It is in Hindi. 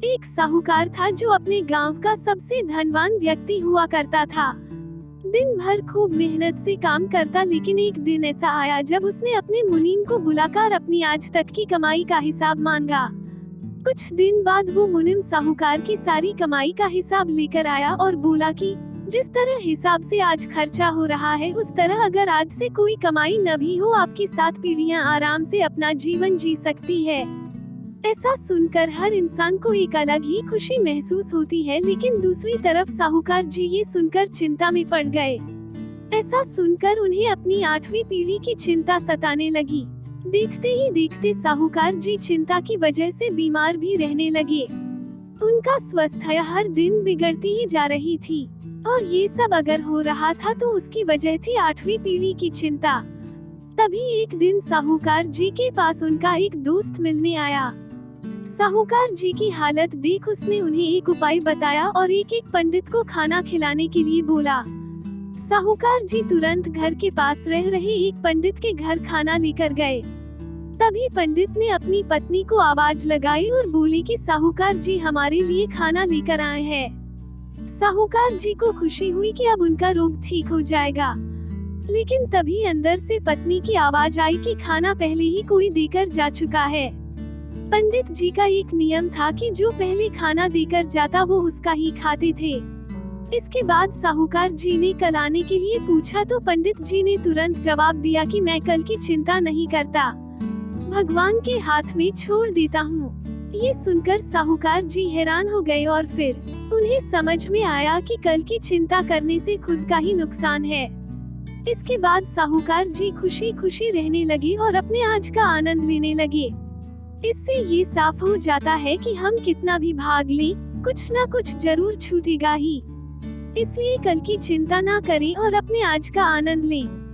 एक साहूकार था जो अपने गांव का सबसे धनवान व्यक्ति हुआ करता था। दिन भर खूब मेहनत से काम करता, लेकिन एक दिन ऐसा आया जब उसने अपने मुनीम को बुलाकर अपनी आज तक की कमाई का हिसाब मांगा। कुछ दिन बाद वो मुनीम साहूकार की सारी कमाई का हिसाब लेकर आया और बोला कि जिस तरह हिसाब से आज खर्चा हो रहा है, उस तरह अगर आज से कोई कमाई न भी हो, आपकी 7 पीढ़ियां आराम से अपना जीवन जी सकती है। ऐसा सुनकर हर इंसान को एक अलग ही खुशी महसूस होती है, लेकिन दूसरी तरफ साहूकार जी ये सुनकर चिंता में पड़ गए। ऐसा सुनकर उन्हें अपनी 8वीं पीढ़ी की चिंता सताने लगी। देखते ही देखते साहूकार जी चिंता की वजह से बीमार भी रहने लगे। उनका स्वास्थ्य हर दिन बिगड़ती ही जा रही थी, और ये सब अगर हो रहा था तो उसकी वजह थी 8वीं पीढ़ी की चिंता। तभी एक दिन साहूकार जी के पास उनका एक दोस्त मिलने आया। साहूकार जी की हालत देख उसने उन्हें एक उपाय बताया और एक एक पंडित को खाना खिलाने के लिए बोला। साहूकार जी तुरंत घर के पास रह रहे एक पंडित के घर खाना लेकर गए। तभी पंडित ने अपनी पत्नी को आवाज लगाई और बोली कि साहूकार जी हमारे लिए खाना लेकर आए हैं। साहूकार जी को खुशी हुई कि अब उनका रोग ठीक हो जाएगा, लेकिन तभी अंदर से पत्नी की आवाज आई कि खाना पहले ही कोई देकर जा चुका है। पंडित जी का एक नियम था कि जो पहले खाना देकर जाता वो उसका ही खाते थे। इसके बाद साहूकार जी ने कल आने के लिए पूछा तो पंडित जी ने तुरंत जवाब दिया कि मैं कल की चिंता नहीं करता, भगवान के हाथ में छोड़ देता हूँ। ये सुनकर साहूकार जी हैरान हो गए और फिर उन्हें समझ में आया कि कल की चिंता करने से खुद का ही नुकसान है। इसके बाद साहूकार जी खुशी खुशी रहने लगे और अपने आज का आनंद लेने लगे। इससे ये साफ हो जाता है कि हम कितना भी भाग लें, कुछ ना कुछ जरूर छूटेगा ही। इसलिए कल की चिंता ना करें और अपने आज का आनंद लें।